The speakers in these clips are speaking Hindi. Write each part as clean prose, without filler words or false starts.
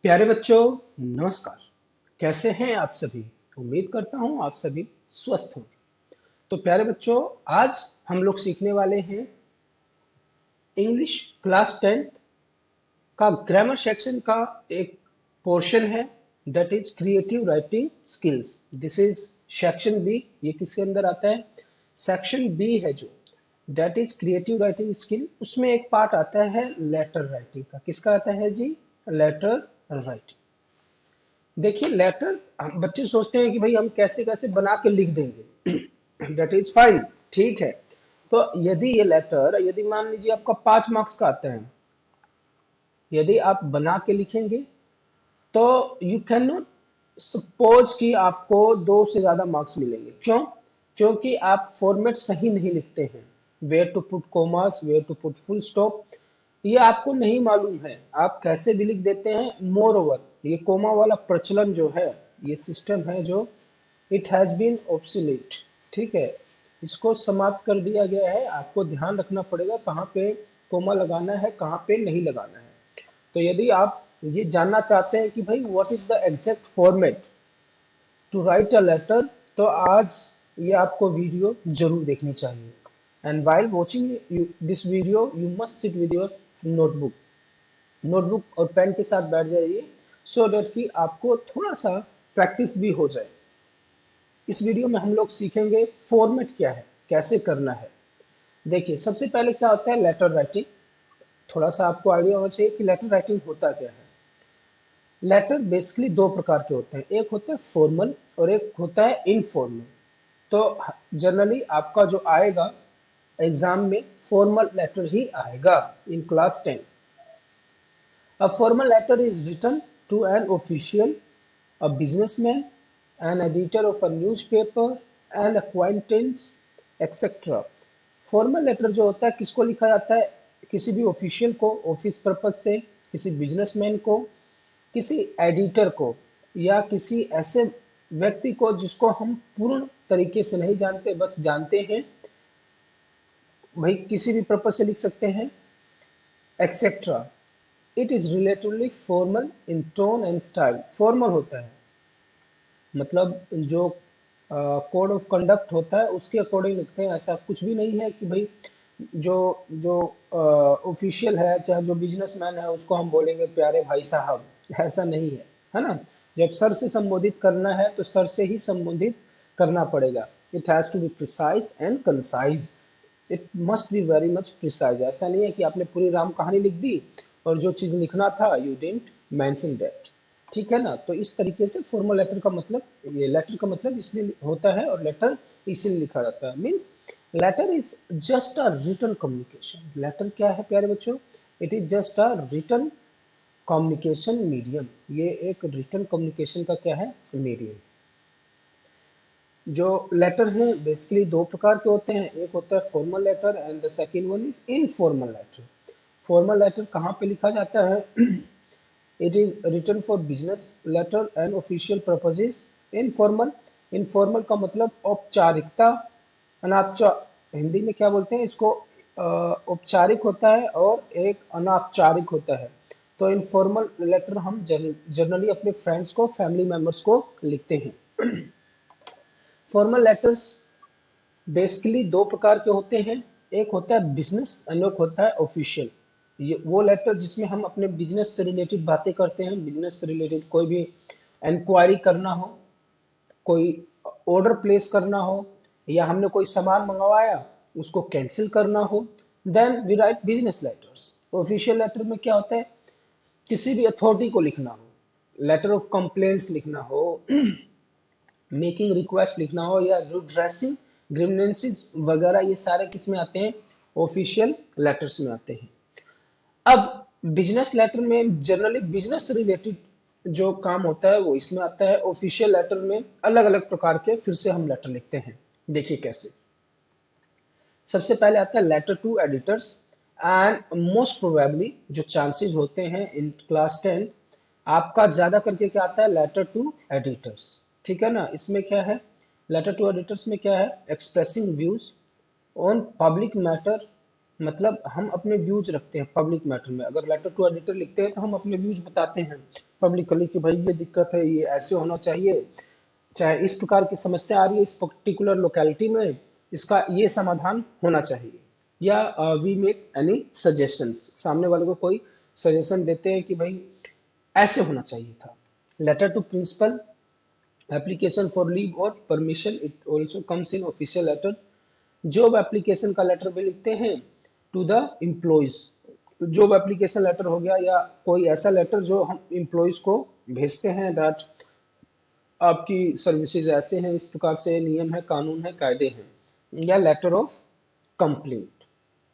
प्यारे बच्चों, नमस्कार। कैसे हैं आप सभी? उम्मीद करता हूं आप सभी स्वस्थ होंगे। तो प्यारे बच्चों, आज हम लोग सीखने वाले हैं इंग्लिश क्लास 10th का ग्रामर सेक्शन का एक पोर्शन है, that is creative writing skills. This is section B. ये किसके अंदर आता है? सेक्शन बी है जो, that is creative writing skill. उसमें एक पार्ट आता है लेटर राइटिंग का। किसका आता है जी? Letter writing. देखिए, लेटर बच्चे सोचते हैं कि भाई हम कैसे कैसे बना के लिख देंगे। दैट इज फाइन, ठीक है। तो यदि ये लेटर, यदि मान लीजिए आपका 5 मार्क्स का आता है, यदि आप बना के लिखेंगे तो यू कैन नॉट सपोज कि आपको 2 से ज्यादा मार्क्स मिलेंगे। क्यों? क्योंकि आप फॉर्मेट सही नहीं लिखते हैं। Where to put commas, where to put full stop, ये आपको नहीं मालूम है। आप कैसे भी लिख देते हैं। मोर ओवर, ये कोमा वाला प्रचलन जो है, ये सिस्टम है जो, इट हैज बीन ऑब्सोलीट। ठीक है, इसको समाप्त कर दिया गया है। आपको ध्यान रखना पड़ेगा कहाँ पे कोमा लगाना है, कहाँ पे नहीं लगाना है। तो यदि आप ये जानना चाहते हैं कि भाई what is the exact format to write a letter, तो आज ये आपको वीडियो जरूर देखनी चाहिए। And while watching this video you must sit with your notebook. Notebook और पेन के साथ बैठ जाइए, सो दैट कि आपको थोड़ा सा प्रैक्टिस भी हो जाए। इस वीडियो में हम लोग सीखेंगे फॉर्मेट क्या है, कैसे करना है। देखिए, सबसे पहले क्या होता है लेटर राइटिंग। थोड़ा सा आपको आइडिया होना चाहिए कि लेटर राइटिंग होता क्या है। लेटर बेसिकली 2 प्रकार के होते हैं, एक होता है फॉर्मल और एक होता है इनफॉर्मल। तो जनरली आपका जो आएगा एग्जाम में, फॉर्मल लेटर ही आएगा in class 10। A formal letter is written to an official, a businessman, an editor of a newspaper, an acquaintance, etc. Formal letter जो होता है किसको लिखा जाता है? किसी भी ऑफिशियल को, ऑफिस पर्पज से, किसी बिजनेसमैन को, किसी एडिटर को, या किसी ऐसे व्यक्ति को जिसको हम पूर्ण तरीके से नहीं जानते, बस जानते हैं भाई किसी भी पर्पज से लिख सकते हैं, etcetera. It is relatively formal in tone and style. Formal होता है मतलब जो कोड ऑफ कंडक्ट होता है उसके अकॉर्डिंग लिखते हैं। ऐसा कुछ भी नहीं है कि भाई जो जो ऑफिशियल है, चाहे जो बिजनेसमैन है, उसको हम बोलेंगे प्यारे भाई साहब। ऐसा नहीं है ना। जब सर से संबोधित करना है तो सर से ही संबोधित करना पड़ेगा। It has to be precise and concise. It must be very much precise. ऐसा नहीं है कि आपने पूरी राम कहानी लिख दी और जो चीज लिखना था यू डिडंट मेंशन दैट। ठीक है ना। तो इस तरीके से फॉर्मल लेटर का मतलब, ये लेटर का मतलब इसलिए होता है और लेटर इसीलिए लिखा जाता है। Means letter is just a written communication. Letter क्या है प्यारे बच्चों? It is just a written communication medium. ये एक रिटन कम्युनिकेशन का क्या है? मीडियम। जो लेटर हैं बेसिकली 2 प्रकार के होते हैं, एक होता है formal letter and the second one is informal letter. Formal letter कहाँ पे लिखा जाता है? It is written for business letter and official purposes. Informal, informal का मतलब औपचारिकता, अनौपचारिक, हिंदी में क्या बोलते हैं इसको, औपचारिक होता है और एक अनौपचारिक होता है। तो इनफॉर्मल लेटर हम जनरली अपने फ्रेंड्स को, फैमिली मेंबर्स को लिखते हैं। फॉर्मल लेटर्स बेसिकली 2 प्रकार के होते हैं, एक होता है बिजनेस एंड एक होता है ऑफिशियल। ये वो लेटर जिसमें हम अपने बिजनेस से रिलेटेड बातें करते हैं, बिजनेस से रिलेटेड कोई भी इंक्वायरी करना हो, कोई ऑर्डर प्लेस करना हो, या हमने कोई सामान मंगवाया उसको कैंसिल करना हो, then we write business letters. Official letter में क्या होता है? किसी भी अथॉरिटी को लिखना हो, लेटर ऑफ कंप्लेंट्स लिखना हो, मेकिंग रिक्वेस्ट लिखना हो, या रिड्रेसिंग ग्रीवेंसेस वगैरह, ये सारे किस में आते हैं? ऑफिशियल लेटर्स में आते हैं। अब बिजनेस लेटर में जनरली बिजनेस से रिलेटेड जो काम होता है वो इसमें आता है। ऑफिशियल लेटर में अलग अलग प्रकार के फिर से हम लेटर लिखते हैं। देखिए कैसे। सबसे पहले आता है letter to editors. And most probably जो चांसेस होते हैं इन क्लास 10, आपका ज्यादा करके क्या आता है? Letter to editors. ठीक है ना। इसमें क्या है? लेटर टू एडिटर्स में क्या है? Expressing views on public matter मतलब हम अपने व्यूज रखते हैं पब्लिक मैटर में। अगर लेटर टू एडिटर लिखते हैं तो हम अपने व्यूज बताते हैं पब्लिकली कि भाई ये दिक्कत है, ये ऐसे होना चाहिए, चाहे इस प्रकार की समस्या आ रही है इस पर्टिकुलर लोकेलिटी में, इसका ये समाधान होना चाहिए। या वी मेक एनी सजेशंस, सामने वाले को कोई सजेशन देते हैं कि भाई ऐसे होना चाहिए था। Letter to principal, application for leave और permission, it also comes in official letter. Job application का लेटर भी लिखते हैं to the employers. Job application letter हो गया, या कोई ऐसा लेटर जो हम एम्प्लॉयज को भेजते हैं, दैट आपकी सर्विसेज ऐसे हैं, इस प्रकार से नियम है, कानून है, कायदे हैं। या letter of complaint.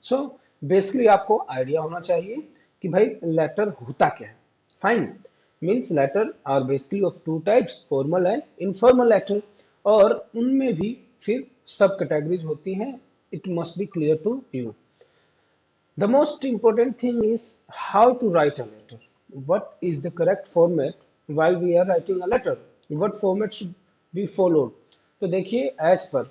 So basically आपको आइडिया होना चाहिए कि भाई लेटर होता क्या है। Fine, means letter are basically of two types, formal and informal letter, और उनमें भी फिर सब कैटेगरीज होती हैं। It must be clear to you. The most important thing is how to write a letter. What is the correct format while we are writing a letter? What format should be followed? तो देखिए, as per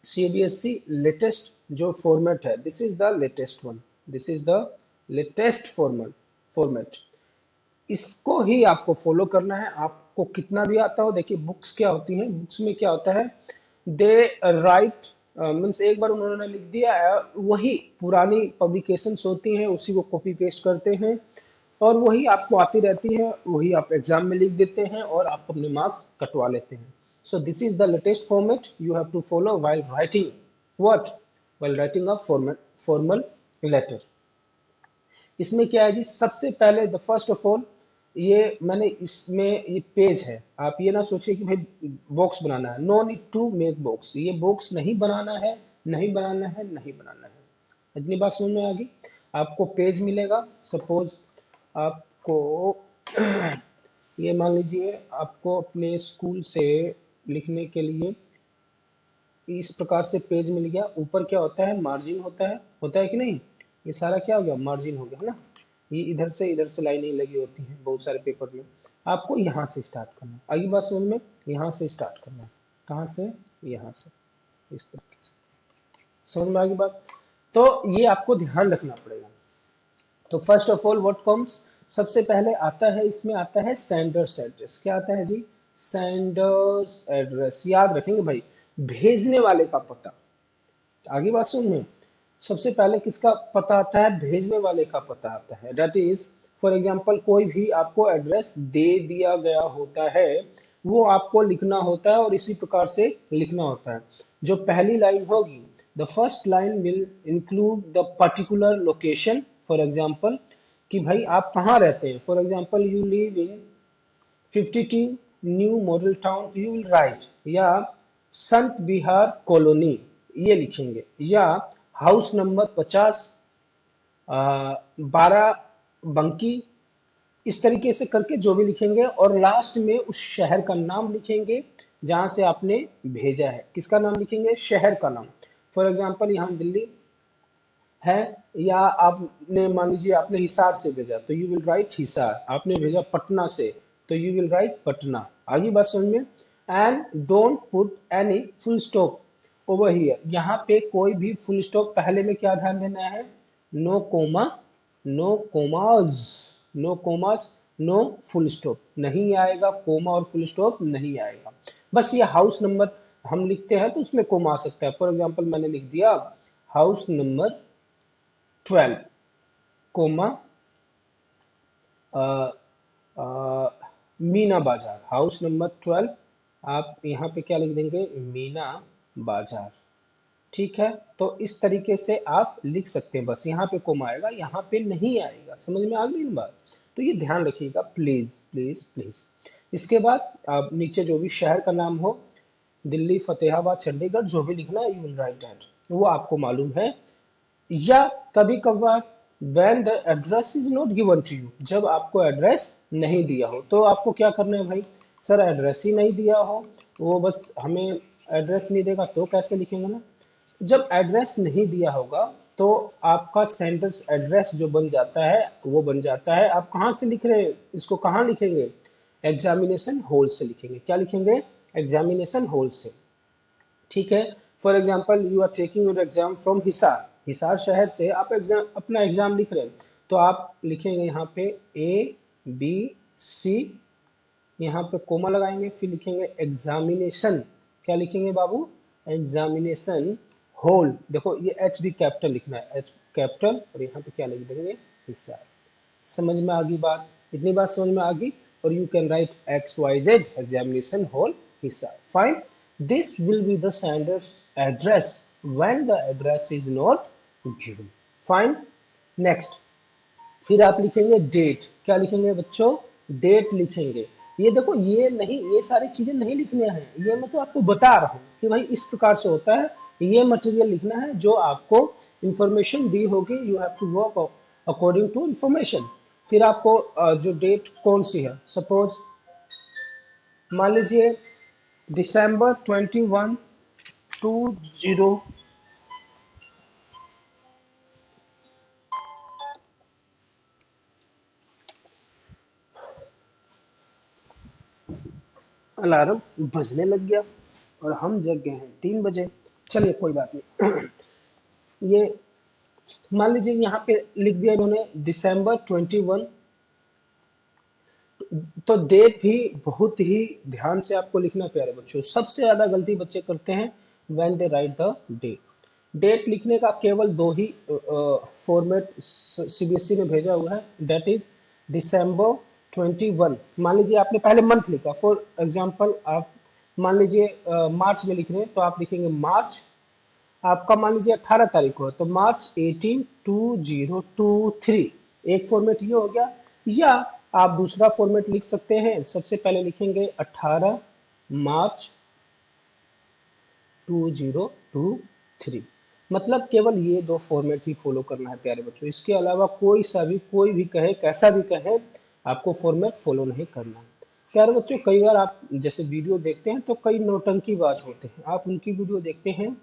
CBSE latest जो format है, this is the latest one. This is the latest format. इसको ही आपको फॉलो करना है। आपको कितना भी आता हो, देखिए बुक्स क्या होती हैं, बुक्स में क्या होता है, दे राइट मीन्स एक बार उन्होंने लिख दिया, वही पुरानी पब्लिकेशंस होती हैं उसी को कॉपी पेस्ट करते हैं और वही आपको आती रहती है, वही आप एग्जाम में लिख देते हैं और आप अपने मार्क्स कटवा लेते हैं। So this is the latest format you have to follow while writing what, while writing a formal letter. इसमें क्या है जी, सबसे पहले द फर्स्ट ऑफ ऑल, ये मैंने इसमें ये पेज है, आप ये ना सोचिए कि भाई बॉक्स बनाना है। No need to make box, ये बॉक्स नहीं बनाना है, नहीं बनाना है, नहीं बनाना है। इतनी बात समझ में आ गई। आपको पेज मिलेगा, सपोज आपको ये मान लीजिए आपको अपने स्कूल से लिखने के लिए इस प्रकार से पेज मिल गया। ऊपर क्या होता है, मार्जिन होता है कि नहीं, ये सारा क्या हो गया, मार्जिन हो गया, है ना। ये इधर से लाइनें लगी होती हैं बहुत सारे पेपर में। आपको यहाँ से स्टार्ट करना है, आगे बात समझ में, यहाँ से स्टार्ट करना है। कहाँ से, यहाँ से, इस तरीके से। समझ में आ गई बात। तो ये आपको ध्यान रखना पड़ेगा। तो first of all what comes, सबसे पहले आता है, इसमें आता है सेंडर्स एड्रेस। क्या आता है जी, सेंडर्स एड्रेस। याद रखेंगे भाई, भेजने वाले का पता। आगे बात सुनिए, सबसे पहले किसका पता आता है, भेजने वाले का पता आता है। दैट इज फॉर एग्जांपल कोई भी आपको एड्रेस दे दिया गया होता है, वो आपको लिखना होता है और इसी प्रकार से लिखना होता है। जो पहली लाइन होगी, the first line will include the particular location. For example कि भाई आप कहाँ रहते हैं, for example you live in 52 new model town, you will right, या संत विहार कॉलोनी ये लिखेंगे, या हाउस नंबर 50 12 बंकी, इस तरीके से करके जो भी लिखेंगे। और लास्ट में उस शहर का नाम लिखेंगे जहां से आपने भेजा है। किसका नाम लिखेंगे, शहर का नाम। फॉर एग्जांपल यहाँ दिल्ली है, या आपने मान लीजिए आपने हिसार से भेजा तो यू विल राइट हिसार, आपने भेजा पटना से तो यू विल राइट पटना। आगे बात समझ में। And don't put any full stop over here, यहाँ पे कोई भी फुल स्टॉप, पहले में क्या ध्यान देना है, no comma, no commas, no commas, no full stop नहीं आएगा, कोमा और फुल स्टॉप नहीं आएगा। बस ये हाउस नंबर हम लिखते हैं तो उसमें कोमा आ सकता है। फॉर एग्जांपल मैंने लिख दिया हाउस नंबर 12 कोमा मीना बाजार, हाउस नंबर 12, आप यहाँ पे क्या लिख देंगे, मीना बाजार। ठीक है, तो इस तरीके से आप लिख सकते हैं। बस यहाँ पे कोमा आएगा, यहाँ पे नहीं आएगा। समझ में आ गई बात। तो ये ध्यान रखिएगा प्लीज प्लीज प्लीज। इसके बाद आप नीचे जो भी शहर का नाम हो, दिल्ली, फतेहाबाद, चंडीगढ़, जो भी लिखना है यू विल राइट दैट, वो आपको मालूम है। या कभी कभार when the address is not given to you, जब आपको एड्रेस नहीं दिया हो तो आपको क्या करना है भाई, सर एड्रेस ही नहीं दिया हो, वो बस हमें एड्रेस नहीं देगा तो कैसे लिखेंगे ना। जब एड्रेस नहीं दिया होगा तो आपका सेंटर्स एड्रेस जो बन जाता है वो बन जाता है, आप कहाँ से लिख रहे हैं, इसको कहाँ लिखेंगे, एग्जामिनेशन हॉल से लिखेंगे। क्या लिखेंगे, एग्जामिनेशन हॉल से। ठीक है, for example you are taking your exam from Hisar, Hisar शहर से आप अपना एग्जाम लिख रहे हैं, तो आप लिखेंगे यहाँ पे ABC, यहाँ पे कोमा लगाएंगे, फिर लिखेंगे एग्जामिनेशन। क्या लिखेंगे बाबू? Examination whole. देखो ये एच भी कैपिटल लिखना है, एच कैपिटल, और यहाँ पे क्या लिख देंगे? हिसार। समझ में आ गई बात? इतनी बात समझ में आ गई? और you can write XYZ examination hall Hisar. Fine, this will be the sender's address when the address is not given. Fine, next, फिर आप लिखेंगे डेट। क्या लिखेंगे बच्चों? डेट लिखेंगे। ये देखो, ये नहीं, ये सारी चीजें नहीं लिखनी है, ये मैं तो आपको बता रहा हूँ कि भाई इस प्रकार से होता है। ये मटेरियल लिखना है जो आपको इंफॉर्मेशन दी होगी, you have to work according to information. फिर आपको जो डेट कौन सी है, सपोज मान लीजिए December 21, 20। अलार्म बजने लग गया और हम जग गए हैं 3 बजे। चलिए कोई बात नहीं। ये मान लीजिए यहाँ पे लिख दिया इन्होंने December 21। तो डेट भी बहुत ही ध्यान से आपको लिखना प्यारे बच्चों। सबसे ज्यादा गलती बच्चे करते हैं when they write the date. Date लिखने का केवल दो ही फॉर्मेट सीबीएसई ने भेजा हुआ है, डेट इज December 21। मान लीजिए आपने पहले मंथ लिखा, फॉर एग्जाम्पल आप मान लीजिए मार्च में लिख रहे हैं, तो आप लिखेंगे मार्च। आपका मान लीजिए 18 तारीख को है, तो March 18, 2023। एक फॉर्मेट ये हो गया। या आप दूसरा फॉर्मेट लिख सकते हैं, सबसे पहले लिखेंगे 18 मार्च 2023। मतलब केवल ये दो फॉर्मेट ही फॉलो करना है प्यारे बच्चों, इसके अलावा कोई सा भी, कोई भी कहे, कैसा भी कहे, आपको फॉर्मेट फॉलो नहीं करना है प्यारे बच्चों। कई बार आप जैसे वीडियो देखते हैं तो कई नौटंकीबाज होते हैं, आप उनकी वीडियो देखते हैं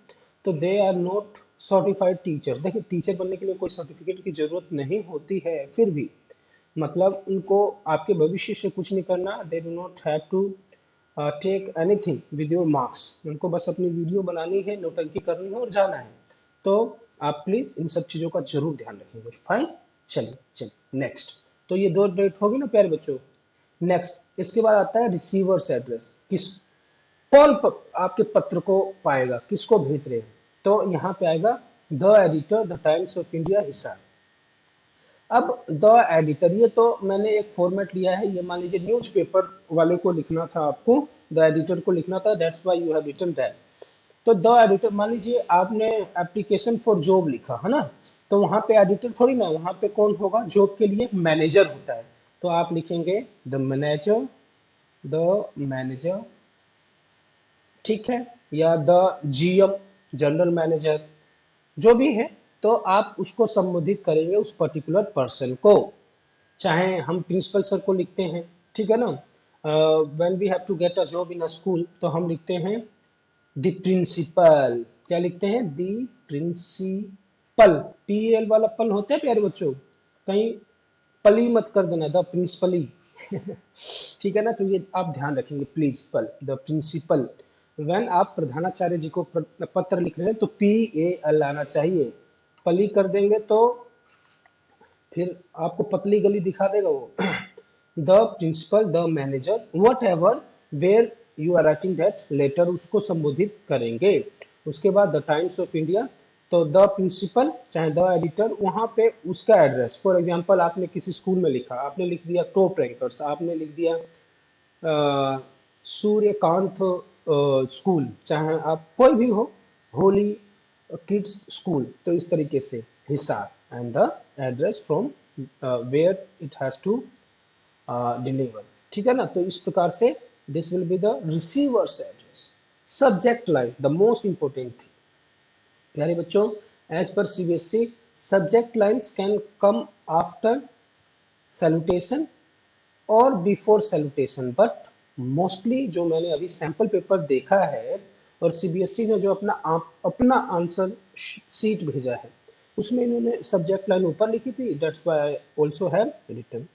तो they are not certified teacher. देखिए, टीचर बनने के लिए कोई सर्टिफिकेट की जरूरत नहीं होती है, फिर भी मतलब उनको आपके भविष्य से कुछ नहीं करना। They do not have to take anything with your marks. उनको बस अपनी वीडियो बनानी है, नौटंकी करनी है और जाना है। तो आप प्लीज इन सब चीजों का जरूर ध्यान रखेंगे। फाइन, चलिए चलिए नेक्स्ट। तो ये दो डेट होगी ना प्यारे बच्चों। नेक्स्ट, इसके बाद आता है रिसीवर्स एड्रेस। किस कौन आपके पत्र को पाएगा, किसको भेज रहे हैं? तो यहाँ पे आएगा the editor, the Times of India, Hisar. अब द एडिटर, ये तो मैंने एक फॉर्मेट लिया है, ये मान लीजिए न्यूज़पेपर वाले को लिखना था, आपको द एडिटर को लिखना था, that's why you have written that. तो द एडिटर, मान लीजिए आपने एप्लीकेशन फॉर जॉब लिखा है ना, तो वहां पे एडिटर थोड़ी ना, वहां पे कौन होगा? जॉब के लिए मैनेजर होता है। तो आप लिखेंगे द मैनेजर, ठीक है, या द जीएम, जनरल मैनेजर, जो भी है। तो आप उसको संबोधित करेंगे उस पर्टिकुलर पर्सन को। चाहे हम प्रिंसिपल सर को लिखते हैं, ठीक है ना, when we have to get a job in a school, तो हम लिखते हैं द प्रिंसिपल। क्या लिखते हैं? The principal. पीएल वाला पल होता है प्यारे बच्चों, कहीं पली मत कर देना, द प्रिंसिपली। ठीक है ना, तो ये आप ध्यान रखेंगे प्लीज, पल, द प्रिंसिपल। व्हेन आप प्रधानाचार्य जी को पत्र लिख रहे हैं तो PAL आना चाहिए। पली कर देंगे तो फिर आपको पतली गली दिखा देगा वो। The principal, the manager, whatever where you are writing that letter, उसको संबोधित करेंगे। उसके बाद द टाइम्स ऑफ इंडिया, तो द प्रिंसिपल चाहे द एडिटर, वहां पे उसका एड्रेस, फॉर एग्जांपल आपने किसी स्कूल में लिखा, आपने लिख दिया टॉप रैंकर्स, आपने लिख दिया सूर्यकांत स्कूल, चाहे आप कोई भी हो, होली किड्स स्कूल, तो इस तरीके से हिसार and the address from where it has to deliver. ठीक है ना, तो इस प्रकार से this will be the receiver's address. Subject line, the most important thing प्यारे बच्चों, as per CBSE, subject lines can come after salutation और बिफोर सैल्यूटेशन, बट मोस्टली जो मैंने अभी सैंपल पेपर देखा है और सीबीएसई ने जो अपना आंसर सीट भेजा है, उसमें इन्होंने सब्जेक्ट लाइन ऊपर लिखी थी, that's why I also have written.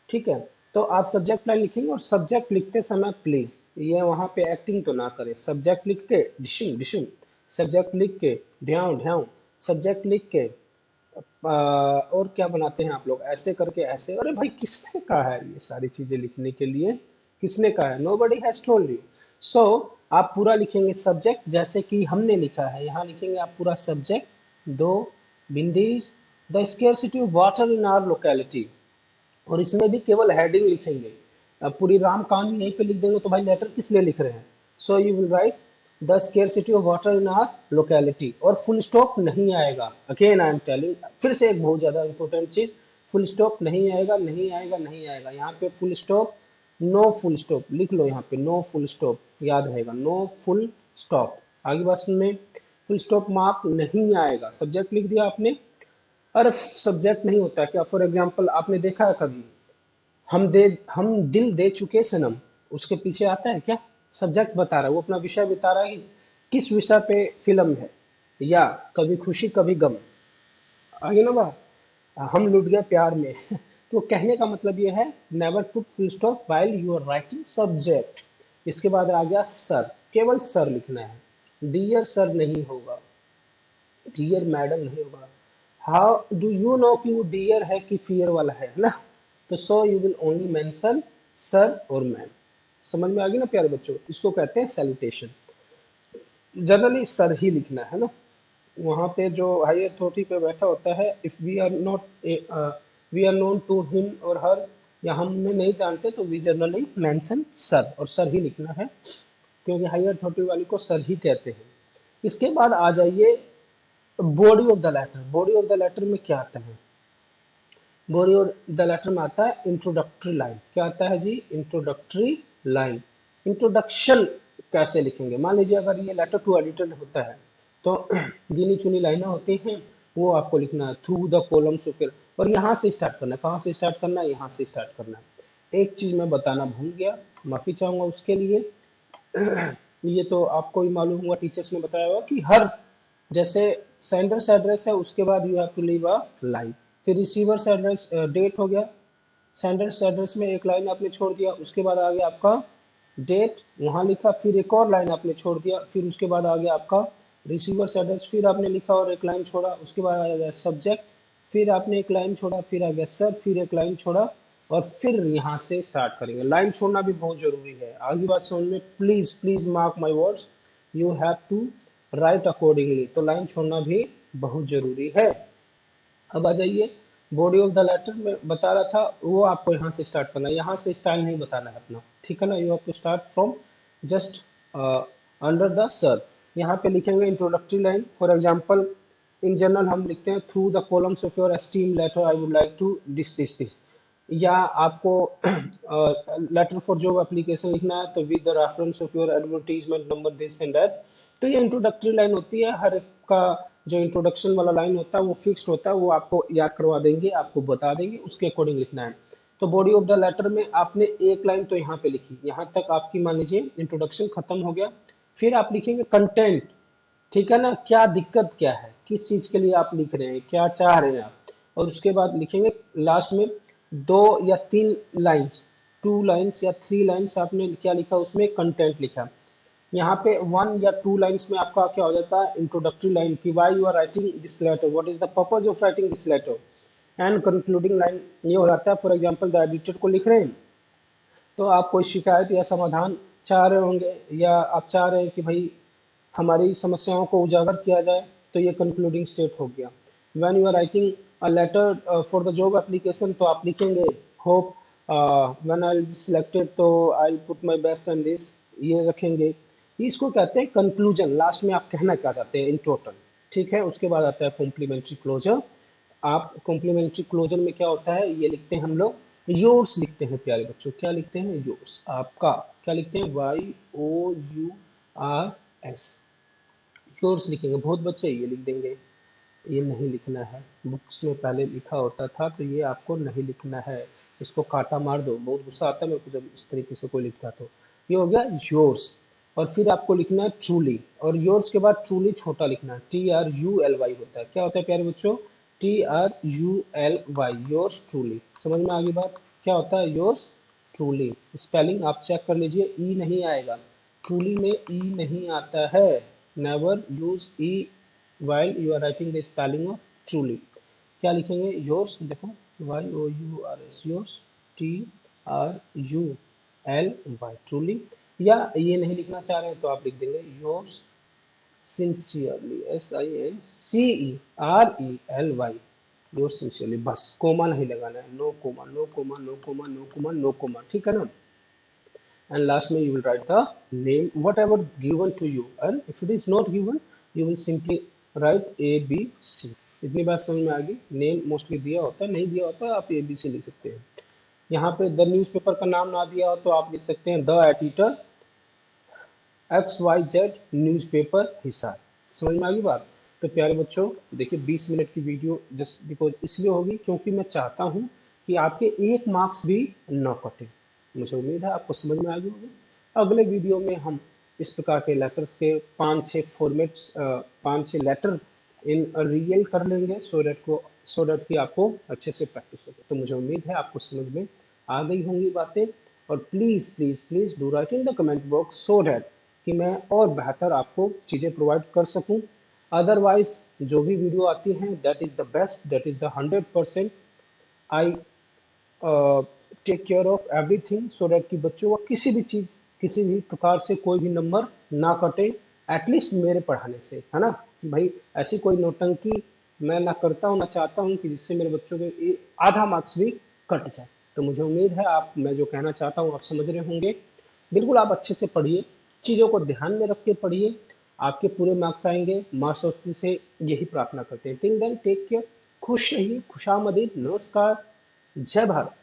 ठीक है, तो आप सब्जेक्ट लाइन लिखेंगे और सब्जेक्ट लिखते समय प्लीज ये वहां पे एक्टिंग तो ना करें। सब्जेक्ट लिख के डिशुम डिशुम, सब्जेक्ट लिख के ढ्याव ढ्याव, सब्जेक्ट लिख के और क्या बनाते हैं आप लोग, ऐसे करके ऐसे। अरे भाई किसने कहा है ये सारी चीजें लिखने के लिए, किसने कहा है? Nobody has told you. सो आप पूरा लिखेंगे सब्जेक्ट, जैसे कि हमने लिखा है, यहाँ लिखेंगे आप पूरा सब्जेक्ट, दो बिंदीज, the scarcity of water in our locality. और इसमें भी केवल हेडिंग लिखेंगे, अब पूरी राम कहानी यहीं पे लिख देंगे तो भाई लेटर किस लिए लिख रहे हैं। So you will write the scarcity of water in our locality, और फुल स्टॉप नहीं आएगा। अगेन आई एम टेलिंग, फिर से एक बहुत ज्यादा इंपॉर्टेंट चीज, फुल स्टॉप नहीं आएगा, नहीं आएगा, नहीं आएगा। यहाँ पे full stop, no full stop लिख लो, यहाँ पे नो फुल स्टॉप याद रहेगा, नो फुल स्टॉप। आगे बात में फुल स्टॉप मार्क नहीं आएगा, सब्जेक्ट लिख दिया आपने। अरे सब्जेक्ट नहीं होता क्या? फॉर एग्जाम्पल आपने देखा है कभी, हम दिल दे चुके सनम, उसके पीछे आता है क्या? सब्जेक्ट बता रहा है, वो अपना विषय बता रहा है कि किस विषय पे फिल्म है, या कभी खुशी कभी गम। आगे ना बात, हम लुट गए प्यार में तो कहने का मतलब ये है, never put full stop while you are writing subject. इसके बाद आ गया सर, केवल सर लिखना है, डियर सर नहीं होगा, डियर मैडम नहीं होगा। हाउ डू यू नो कि वो डियर है कि फियर वाला है ना? तो सो you will only mention sir और मैम। समझ में आ गई ना प्यारे बच्चों, इसको कहते हैं सैल्यूटेशन। जनरली सर ही लिखना है ना, वहाँ पे जो हाई अथॉरिटी पे बैठा होता है, if we are not we are known to him और हर, या हम उन्हें नहीं जानते, तो वी जनरली मेंशन सर, और सर ही लिखना है, क्योंकि हाई अथॉरिटी वाली को सर ही कहते हैं। इसके बाद आ जाइए body of the letter. Body of the letter में क्या आता है? बॉडी ऑफ द लेटर में आता है इंट्रोडक्टरी लाइन। क्या आता है जी? Introductory line. इंट्रोडक्शन कैसे लिखेंगे? मान लीजिए अगर ये लेटर टू एडिटर होता है, तो गिनी चुनी लाइनें होती हैं, वो आपको लिखना है थ्रू द कॉलम्स ऑफ, और यहाँ से स्टार्ट करना है। कहाँ से स्टार्ट करना है? यहाँ से स्टार्ट करना है। एक चीज मैं बताना भूल गया, माफी चाहूंगा उसके लिए। ये तो आपको ही मालूम हुआ, टीचर्स ने बताया हुआ कि हर, जैसे सेंडर्स एड्रेस है, उसके बाद you have to leave a line. फिर रिसीवर्स एड्रेस, डेट हो गया, सेंडर्स एड्रेस में एक लाइन आपने छोड़ दिया, उसके बाद आ गया आपका डेट, वहां लिखा, फिर एक और लाइन आपने छोड़ दिया, फिर उसके बाद आ गया आपका रिसीवर्स एड्रेस, फिर आपने लिखा और एक लाइन छोड़ा, उसके बाद आ गया सब्जेक्ट, फिर आपने एक लाइन छोड़ा, फिर आ गया सर, फिर एक लाइन छोड़ा, और फिर यहाँ से स्टार्ट करेंगे। लाइन छोड़ना भी बहुत जरूरी है। आगे बात समझ में, please please mark my words, you have to write accordingly. तो लाइन छोड़ना भी बहुत जरूरी है। अब आ जाइए, बॉडी ऑफ द लेटर में बता रहा था, वो आपको यहाँ से स्टार्ट करना है, यहाँ से स्टाइल नहीं बताना है अपना, ठीक है ना? You have to start from just under the sir. यहाँ पे लिखेंगे introductory line. For example, in general हम लिखते हैं through the columns of your esteem letter I would like to this, या आपको लेटर फॉर जॉब एप्लीकेशन लिखना है, तो with the reference of your advertisement number this and that. तो ये इंट्रोडक्टरी लाइन होती है। हर एक का जो इंट्रोडक्शन वाला लाइन होता है वो फिक्स्ड होता है, वो आपको याद करवा देंगे, आपको बता देंगे, उसके अकॉर्डिंग लिखना है। तो बॉडी ऑफ द लेटर में आपने एक लाइन तो यहाँ पे लिखी, यहाँ तक आपकी मान लीजिए इंट्रोडक्शन खत्म हो गया। फिर आप लिखेंगे कंटेंट, ठीक है ना? क्या दिक्कत क्या है, किस चीज के लिए आप लिख रहे हैं, क्या चाह रहे हैं आप। और उसके बाद लिखेंगे लास्ट में 2 या 3 लाइन्स, 2 लाइन्स या 3 लाइन्स आपने क्या लिखा, उसमें कंटेंट लिखा। यहाँ पे 1 या 2 लाइन्स में आपका क्या हो जाता है, इंट्रोडक्टरी लाइन की why you are writing this letter, what is the purpose of writing this letter, and concluding line ये हो जाता है। फॉर एग्जाम्पल द एडिटर को लिख रहे हैं, तो आप कोई शिकायत या समाधान चाह रहे होंगे, या आप चाह रहे हैं कि भाई हमारी समस्याओं को उजागर किया जाए, तो ये कंक्लूडिंग स्टेट हो गया। When you are writing a letter for the job application, तो आप लिखेंगे hope when I will be selected, तो I put my best and this, ये रखेंगे। इसको कहते हैं कंक्लूजन, लास्ट में आप कहना क्या चाहते हैं इन टोटल, ठीक है? उसके बाद आता है कॉम्प्लीमेंट्री क्लोजर। आप कॉम्प्लीमेंट्री क्लोजर में क्या होता है, ये लिखते हैं हम लोग, योर्स लिखते हैं प्यारे बच्चों। क्या लिखते हैं? योर्स, आपका। क्या लिखते हैं? YOURS, योर्स लिखेंगे। बहुत बच्चे ये लिख देंगे, ये नहीं लिखना है, बुक्स में पहले लिखा होता था, तो ये आपको नहीं लिखना है, इसको काटा मार दो। बहुत गुस्सा आता है मेरे को जब इस तरीके से कोई लिखता, तो ये हो गया योर्स। और फिर आपको लिखना है ट्रूली, और योर्स के बाद ट्रूली छोटा लिखना है, TRULY होता है। क्या होता है प्यारे बच्चों? TRULY, yours truly. समझ में आ गई बात? क्या होता है योर्स ट्रूली? स्पेलिंग आप चेक कर लीजिए, ई नहीं आएगा, ट्रूली में ई नहीं आता है, never use E while you are writing the spelling of truly, क्या लिखेंगे? yours, देखो yours, yours, truly, truly, या ये नहीं लिखना चाह रहे हैं तो आप लिख देंगे yours sincerely, SINCERELY, yours sincerely, बस कोमा नहीं लगाना है, no comma, no comma, no comma, no comma, no comma, ठीक है ना? And last में you will write the name whatever given to you, and if it is not given you will simply write ABC. इतनी बात समझ में आ गई? नेम मोस्टली दिया होता है, नहीं दिया होता है आप ABC लिख सकते हैं। यहाँ पे द न्यूज़पेपर का नाम ना दिया हो तो आप लिख सकते हैं the editor XYZ newspaper Hisar. समझ में आ गई बात? तो प्यारे बच्चों देखिए 20 मिनट की वीडियो जस्ट बिकॉज इसलिए होगी क्योंकि मैं चाहता हूँ कि आपके 1 मार्क्स भी न कटे। मुझे उम्मीद है आपको समझ में आ गई होगी। अगले वीडियो में हम इस प्रकार के लेटर्स के 5-6 फॉर्मेट्स 5-6 लेटर इन रियल कर लेंगे सो दैट कि आपको अच्छे से प्रैक्टिस हो। तो मुझे उम्मीद है आपको समझ में आ गई होंगी बातें, और please please please do right in the comment box so that कि मैं और बेहतर आपको चीज़ें प्रोवाइड कर सकूं। अदरवाइज जो भी वीडियो आती हैं that is the best, that is the 100%। I take care of everything so that कि बच्चों का किसी भी प्रकार से कोई भी नंबर ना कटे, एटलीस्ट मेरे पढ़ाने से, है ना? कि भाई ऐसी कोई नौटंकी मैं ना करता हूँ ना चाहता हूँ कि जिससे मेरे बच्चों के आधा मार्क्स भी कट जाए। तो मुझे उम्मीद है आप, मैं जो कहना चाहता हूँ आप समझ रहे होंगे। बिल्कुल आप अच्छे से पढ़िए, चीज़ों को ध्यान में रख के पढ़िए, आपके पूरे मार्क्स आएंगे। माँ सरस्वती से यही प्रार्थना करते हैं। टिल देन टेक केयर, खुश रहिए, खुशामदीद, नमस्कार, जय भारत।